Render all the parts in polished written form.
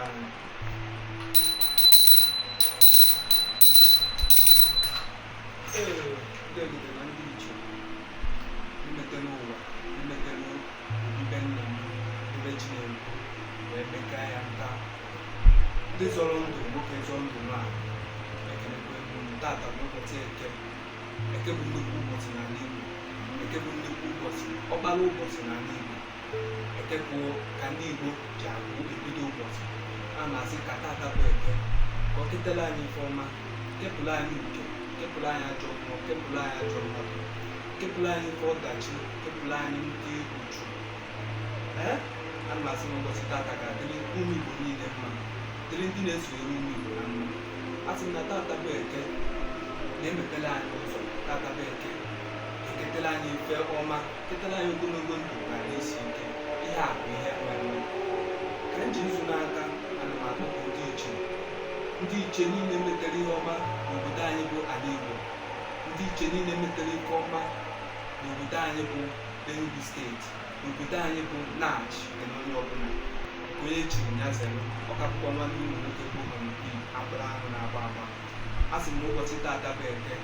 anyị. Ndị egide na ndị iche imete n'ụwa, imete n'obibe nna m, ebe Chineke wee bekee ya nta. Ndị zọrọ ndụ nwoke, zọrọ ndụ nwaanyị, ekelekwa unu tata n'ụbọchị Eke bụ nnukwu ụbọchị n'ala Igbo. Eke bụ nnukwu ụbọchị, ọkpara ụbọchị n'ala Igbo. Eke bụ ka ndị Igbo ji abụ ebido ụbọchị. A na-asị ka tata bụ Eke, ka ọ ketara anyị ife ọma, kepụrụ anyị uke, kepụrụ anyị ajọ mmụọ, kepụrụ anyị ajọ mmadụ, kepụrụ anyị ife ọdachi, kepụrụ anyị ndị uchu. A na-asị n'ụbọchị tata ga-adịrị ụmụ Igbo niile mma, dịrị ndị na-esonyere ụmụ Igbo na mma. A sị na tata bụ Eke na-emepere anyị ụzọ. Tata bụ Eke eketela anyị ife ọma, ketela anyị ogologo ndụ na isi ike. Ihe a bụ ihe nwere ka m ji nzu n'aka. Ana m akpọpụ ndị iche niile metere ihe ọma n'obodo anyị bụ ala Igbo, ndị iche niile metere ife ọma n'obodo anyị bụ Enugu steeti, n'obodo anyị bụ Nach na onye ọbụla ka onye chiri ya zere ọkapụkọ nwanne ụmụ nwoke bụ Honopi akpụrụ ahụ na-agba agba. A sị m n'ụbọchị tata bụ Eke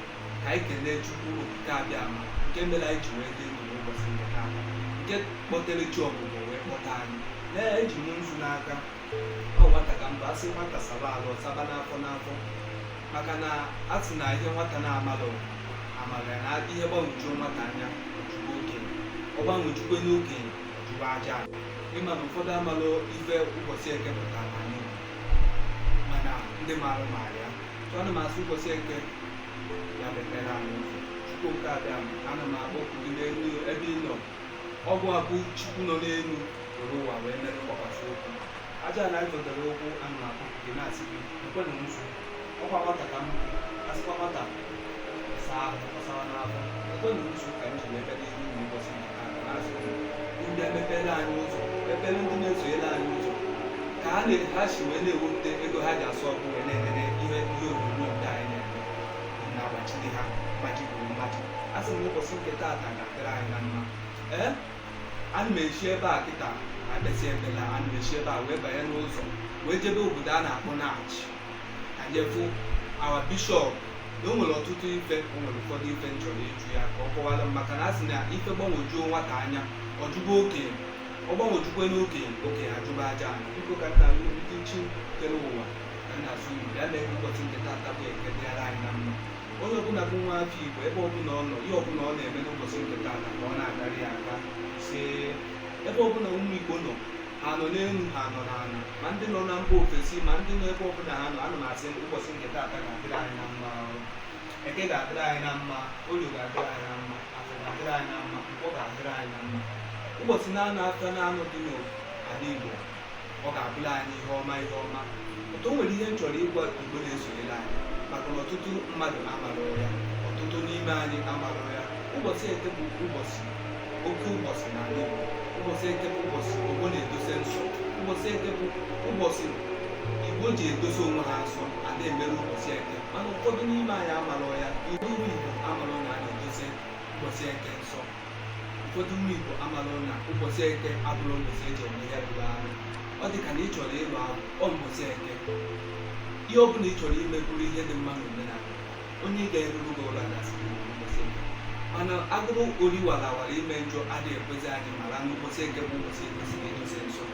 ka anyị kelee Chukwu okike abịama nke mere anyị ji wee dị ndụ n'ụbọchị nke tata, nke kpọtere chi ọbụbọ wee kpọta anyị. Eji m nzu n'aka, ọ nwata ka mba asị nwata saba ala ọsaba n'afọ n'afọ, maka na a sị na ihe nwata na-amalụ amara na ihe gbanwejuo nwata anya ojugbo okenye, ọ gbanwejukwe n'okenye ojugbo aja anya. Ịma na ụfọdụ amalụ ife ụbọchị Eke pụtara n'ala Igbo, mana ndị maara maara ya. Ana m asị ụbọchị Eke ya mepere anyị ụzọ. Chukwu nke abịa m, ana m akpọku gị n'elu ebe ị nọ. Ọgwụ abụ Chukwu nọ n'elu were ụwa wee mere mkpọkwasị okwu. Aja na ịzọdere okwu, ana m akpọku gị na-asị gị ekwenụ nzu. Ọkwa nwata ka m asịkwa nwata saa ahụ ọsawa n'afọ. Ekwenụ nzu ka m ji mepere ihe ụmụ ụbọchị nke taa. Na-asị ndị emepere anyị ụzọ, mepere ndị na-esonyere anyị ụzọ, ka ha si wee na-ewepụta ego ha ji asụ ọkụ wee na-enene ihe onyonyo ndị anyị na-eme na-agbachide ha majigburu mmadụ. A sị m ụbọchị nke taata ga-adịrị anyị na mma. Ana m echi ebe a kịta akpesị ebela, ana m echi ebe a wee banye n'ụzọ wee jebe obodo a na-akpọ Nach anyefu awa bishọp. Na o nwere ọtụtụ ife, o nwere ụfọdụ ife m chọrọ ịjụ ya ka ọ kọwara m, maka na a sị na ife gbanwejuo nwata anya ọjụgo okenye, ọ gbanwejukwe n'okenye, okenye ajụba aja anya. Biko ka nna ndị chi kere ụwa ka nna asụ Igbo ya mee ụbọchị nke tata bụ Eke dịara anyị na mma. Onye ọbụla bụ nwa afọ Igbo, ebe ọbụla ọ nọ, ihe ọbụla ọ na-eme n'ụbọchị nke tata ka ọ na-agarị ya aka. Ebe ọbụla ụmụ Igbo nọ, ha nọ n'elu, ha nọ n'ala, ma ndị nọ na mba ofesi, ma ndị nọ ebe ọbụla ha nọ. Ana m asị ụbọchị nke tata ga-adịrị anyị na mma. Eke ga-adịrị anyị na mma, Orio ga-adịrị anyị na mma, Afọ ga-adịrị anyị na mma, Nkwọ ga-adịrị anyị na mma. Ụbọchị na-anọ aka na-anọ dị n'ala Igbo, ọ ga-abụrụ anyị ihe ọma ihe ọma. Ọtụ o nwere ihe m chọrọ ịgwa Igbo na-esonyere anyị, maka na ọtụtụ mmadụ amarọ ya, ọtụtụ n'ime anyị amarọ ya. Ụbọchị Eke bụ ụbọchị oke ụbọchị n'ala Igbo. Ụbọchị Eke bụ ụbọchị Igbo na-edosa nsọ. Ụbọchị Eke bụ ụbọchị Igbo ji edosa onwe ha nsọ, a na-emere ụbọchị Eke. Mana ụfọdụ n'ime anyị amarọ ya. Igbo amarọ na a na-edosa ụbọchị Eke nsọ. Ụfọdụ ụmụ Igbo amarọ na ụbọchị Eke abụrụ ụbọchị eji eme ihe rụrụ arụ. Ọ dị ka na ị chọrọ ịlụ ahụ, ọ ụbọchị Eke. Ihe ọ bụla ị chọrọ ime bụrụ ihe dị mma n'omenala, onye ị ga-eruru gị ụlọ gasị ụbọchị Eke. Mana agụrụ oriwarawara ime njọ adịghị ekwezi anyị mara na ụbọchị Eke bụ ụbọchị ekwesịrị idosa nsọ.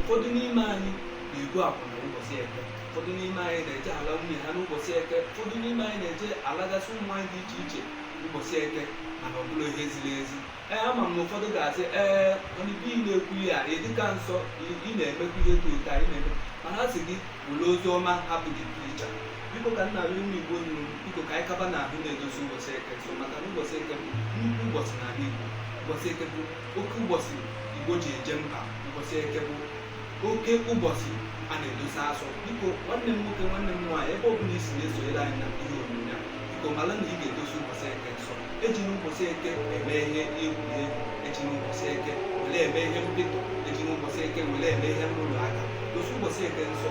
Ụfọdụ n'ime anyị na-ebu akwụna ụbọchị Eke, ụfọdụ n'ime anyị na-eje ala nwunye ha n'ụbọchị Eke, ụfọdụ n'ime anyị na-eje alagasị ụmụ anyị dị iche iche ụbọchị Eke, mana ọ bụrụ ihe ziri ezi. Ama m na ụfọdụ ga-asị mana ibe ị na-ekwu ya edịka nsọ, ị na-emekwa ihe dị ụtọ anyị na-eme, mana a sị gị were ozi ọma hapụ gị pricha. Biko ka nna ụmụ Igbo nụrụ, biko ka anyị kaba na ahụ na-edozi ụbọchị Eke nsọ, maka na ụbọchị Eke bụ nnukwu ụbọchị n'ala Igbo. Ụbọchị Eke bụ oke ụbọchị Igbo ji eje mba. Ụbọchị Eke bụ oke ụbọchị a na-edosa asọ. Biko nwanne m nwoke, nwanne m nwaanyị, ebe ọbụla isi na-esonyere anyị na ihe onyonyo a, biko mara na ị ga-edozi ụbọchị Eke nsọ. Ejiri ụbọchị Eke eme ihe egwuregwu, ejiri ụbọchị Eke were eme ihe mpịtọ, ejiri ụbọchị Eke were eme ihe nrụrụ aka. Dozi ụbọchị Eke nsọ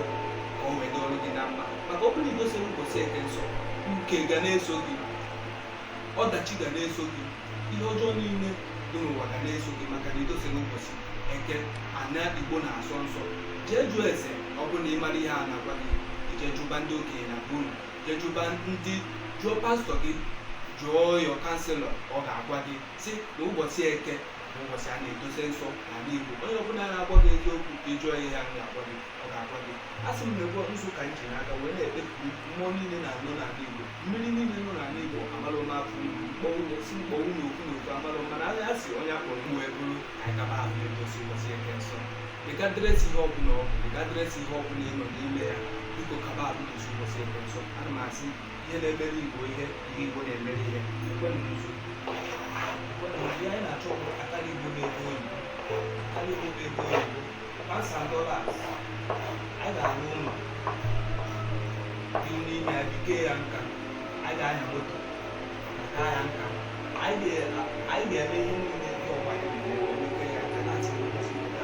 ka o wee dị ọrụ gị na mma, maka ọ bụrụ idosiri ụbọchị Eke nsọ, nke ga na-eso gị, ọdachi ga na-eso gị, ihe ọjọọ niile dị n'ụwa ga na-eso gị, maka na idosiri ụbọchị Eke. Ana Igbo na-asọ nsọ, jee jụọ ese ọ bụ na ị mara ihe a na-agwa gị, jee jụba ndị okenye na bụrụ, jee jụba ndị, jụọ pastọ gị, jụọ yọ kanselọ, ọ ga-agwa gị si na ụbọchị eke bụ ụbọchị a na-edozi nsọ n'ala Igbo. Onye ọbụla na-agwa gị eziokwu ka ị jụọ ihe ahụ ga-agwa gị, ọ ga-agwa gị. A sị m na-egwe nzu ka nji n'aka wee na-ekpepụ mmụọ niile na-anọ n'ala Igbo, mmiri niile nọ n'ala Igbo amalụ m afọ si mkpọnwụ na okwu na okwu amalụ, mana a sị onye akpọrọ m wee bụrụ ka anyị gaba ahụ edozi ụbọchị eke nsọ. Dịgadịresi ihe ọbụla ọ bụ, dịgadịresi ihe ọbụla ị nọ n'ime ya, biko kaba ahụ dozi ụbọchị eke nsọ. Ana m asị ihe na-emere Igbo ihe Igbo na-emere ihe. Ekwenụ nzu ihe anyị na-achọ bụ akara Igbo na-ego oyibo, akara Igbo na-ego oyibo $1,000. Anyị ga-arụ ụlọ dị n'ime ya, bikee ya nka, anyị ga-anya moto aka ya nka, anyị ga-eme ihe niile ndị ọgba na-emeke ya nka na-atị ụbọchị nke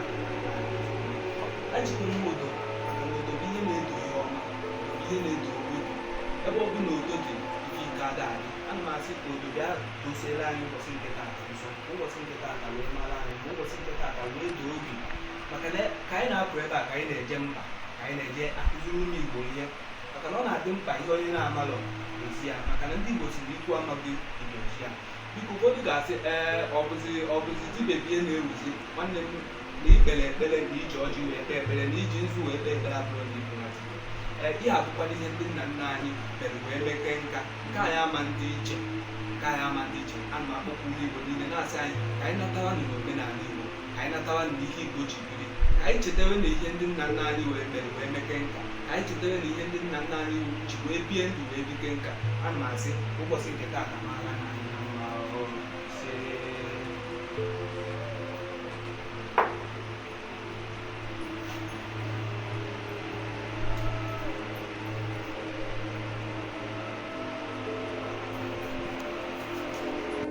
ejikwa nwa odo, maka na odo bụ ihe na-edo ihe ọma, ihe na-edo obodo. Ebe ọ bụ na odo dị ihe ike ada adị, ana m asị ka odo bịa dosiere anyị ụbọchị nke taata nsọ, ụbọchị nke taata wee mara anyị, ma ụbọchị nke taata wee doo obi. Maka na ka anyị na-apụ ebe a, ka anyị na-eje mba, ka anyị na-eje akụziri ụmụ Igbo ihe, maka na ọ na-adị mkpa ihe onye na-amalụ ezi ya, maka na ndị Igbo siri ikwu amaghị Igbo ezi ya. Biko ụfọdụ ga-asị ọ bụzi dibebie na-ewuzi nwanne m, na ikpere ekpere na iji ọjị wee kpee ekpere na iji nzu wee kpee ekpere abụrụ na Igbo na ihe abụkwana ihe ndị nna nna anyị mere wee mekee nka nke anyị ama ndị iche, nke anyị ama ndị iche. Ana m akpọkwu ndị Igbo niile na-asị anyị ka anyị natawa n'omenala Igbo, ka anyị natawa n'ihe Igbo ji biri, ka anyị chetewe na ihe ndị nna nna anyị wee mere wee mekee nka, ka anyị chetewe na ihe ndị nna nna anyị ji wee bie ndụ wee bike nka. Ana m asị ụbọchị nke taata mara na anyị.